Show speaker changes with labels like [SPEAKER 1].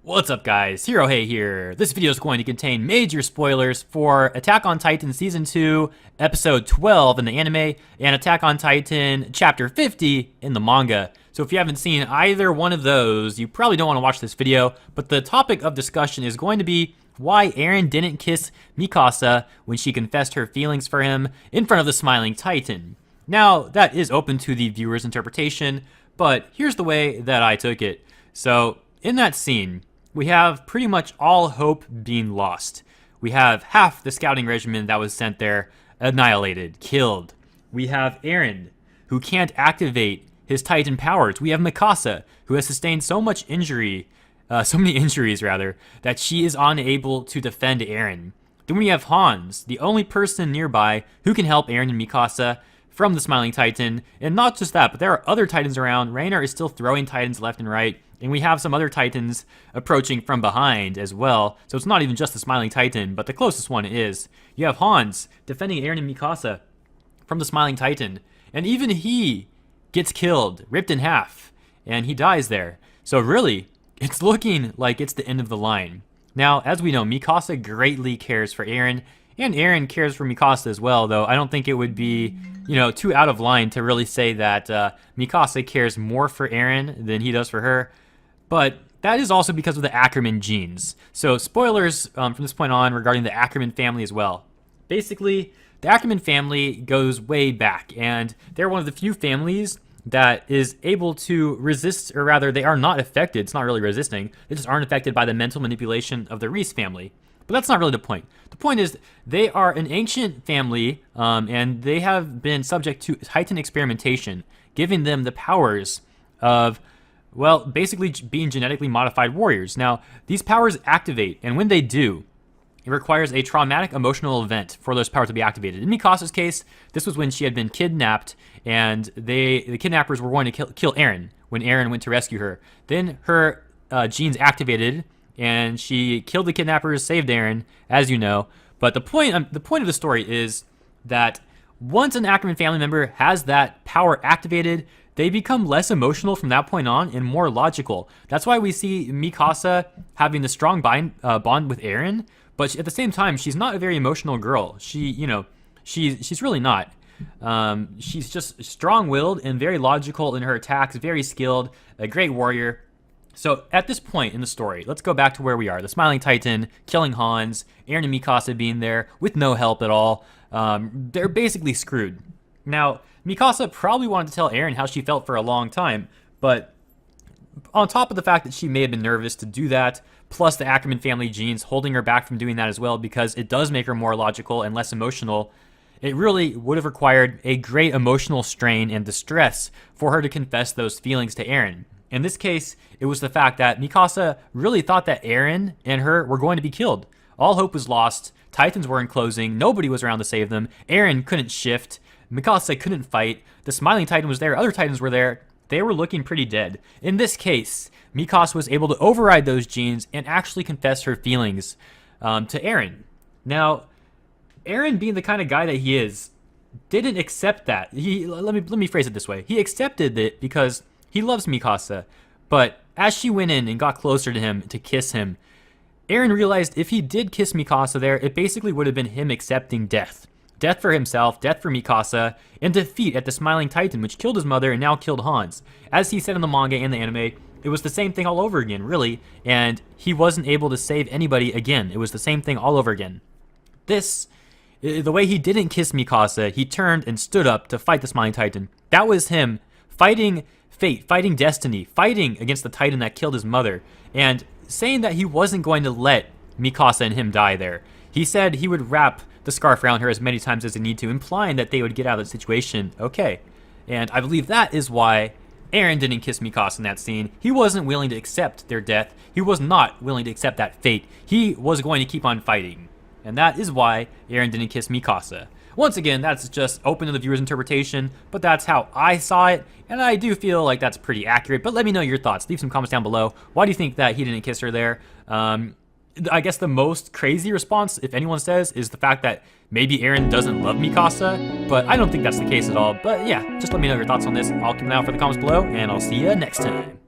[SPEAKER 1] What's up guys, Hero Hey here. This video is going to contain major spoilers for Attack on Titan Season 2, Episode 12 in the anime, and Attack on Titan Chapter 50 in the manga. So if you haven't seen either one of those, you probably don't want to watch this video, but the topic of discussion is going to be why Eren didn't kiss Mikasa when she confessed her feelings for him in front of the smiling Titan. Now, that is open to the viewer's interpretation, but here's the way that I took it. So, in that scene, we have pretty much all hope being lost. We have half the scouting regiment that was sent there annihilated, killed. We have Eren, who can't activate his Titan powers. We have Mikasa, who has sustained so many injuries, that she is unable to defend Eren. Then we have Hans, the only person nearby who can help Eren and Mikasa from the Smiling Titan. And not just that, but there are other Titans around. Reiner is still throwing Titans left and right. And we have some other Titans approaching from behind as well. So it's not even just the Smiling Titan, but the closest one is. You have Hans defending Eren and Mikasa from the Smiling Titan. And even he gets killed, ripped in half, and he dies there. So really, it's looking like it's the end of the line. Now, as we know, Mikasa greatly cares for Eren, and Eren cares for Mikasa as well, though I don't think it would be, too out of line to really say that Mikasa cares more for Eren than he does for her. But that is also because of the Ackerman genes. So spoilers from this point on regarding the Ackerman family as well. Basically, the Ackerman family goes way back, and they're one of the few families that is able to resist, or rather, they are not affected. It's not really resisting. They just aren't affected by the mental manipulation of the Reese family. But that's not really the point. The point is they are an ancient family, and they have been subject to Titan experimentation, giving them the powers of, well, basically being genetically modified warriors. Now, these powers activate, and when they do, it requires a traumatic emotional event for those powers to be activated. In Mikasa's case, this was when she had been kidnapped, and the kidnappers were going to kill Eren when Eren went to rescue her. Then her genes activated, and she killed the kidnappers, saved Eren, as you know. But the point of the story is that once an Ackerman family member has that power activated, they become less emotional from that point on and more logical. That's why we see Mikasa having the strong bond with Eren, but at the same time, she's not a very emotional girl. She's really not. She's just strong-willed and very logical in her attacks, very skilled, a great warrior. So at this point in the story, let's go back to where we are. The Smiling Titan killing Hans, Eren and Mikasa being there with no help at all. They're basically screwed. Now, Mikasa probably wanted to tell Eren how she felt for a long time, but on top of the fact that she may have been nervous to do that, plus the Ackerman family genes holding her back from doing that as well because it does make her more logical and less emotional, it really would have required a great emotional strain and distress for her to confess those feelings to Eren. In this case, it was the fact that Mikasa really thought that Eren and her were going to be killed. All hope was lost, Titans were enclosing, nobody was around to save them, Eren couldn't shift, Mikasa couldn't fight, the Smiling Titan was there, other Titans were there, they were looking pretty dead. In this case, Mikasa was able to override those genes and actually confess her feelings to Eren. Now, Eren, being the kind of guy that he is, didn't accept that. Let me phrase it this way. He accepted it because he loves Mikasa, but as she went in and got closer to him to kiss him, Eren realized if he did kiss Mikasa there, it basically would have been him accepting death. Death for himself, death for Mikasa, and defeat at the Smiling Titan, which killed his mother and now killed Hans. As he said in the manga and the anime, it was the same thing all over again, really, and he wasn't able to save anybody again. It was the same thing all over again. The way he didn't kiss Mikasa, he turned and stood up to fight the Smiling Titan. That was him fighting fate, fighting destiny, fighting against the Titan that killed his mother, and saying that he wasn't going to let Mikasa and him die there. He said he would wrap the scarf around her as many times as they need to, implying that they would get out of the situation okay. And I believe that is why Eren didn't kiss Mikasa in that scene. He wasn't willing to accept their death. He was not willing to accept that fate. He was going to keep on fighting. And that is why Eren didn't kiss Mikasa. Once again, that's just open to the viewer's interpretation, but that's how I saw it, and I do feel like that's pretty accurate. But let me know your thoughts. Leave some comments down below. Why do you think that he didn't kiss her there? I guess the most crazy response, if anyone says, is the fact that maybe Eren doesn't love Mikasa, but I don't think that's the case at all. But yeah, just let me know your thoughts on this. I'll keep an eye out for the comments below, and I'll see you next time.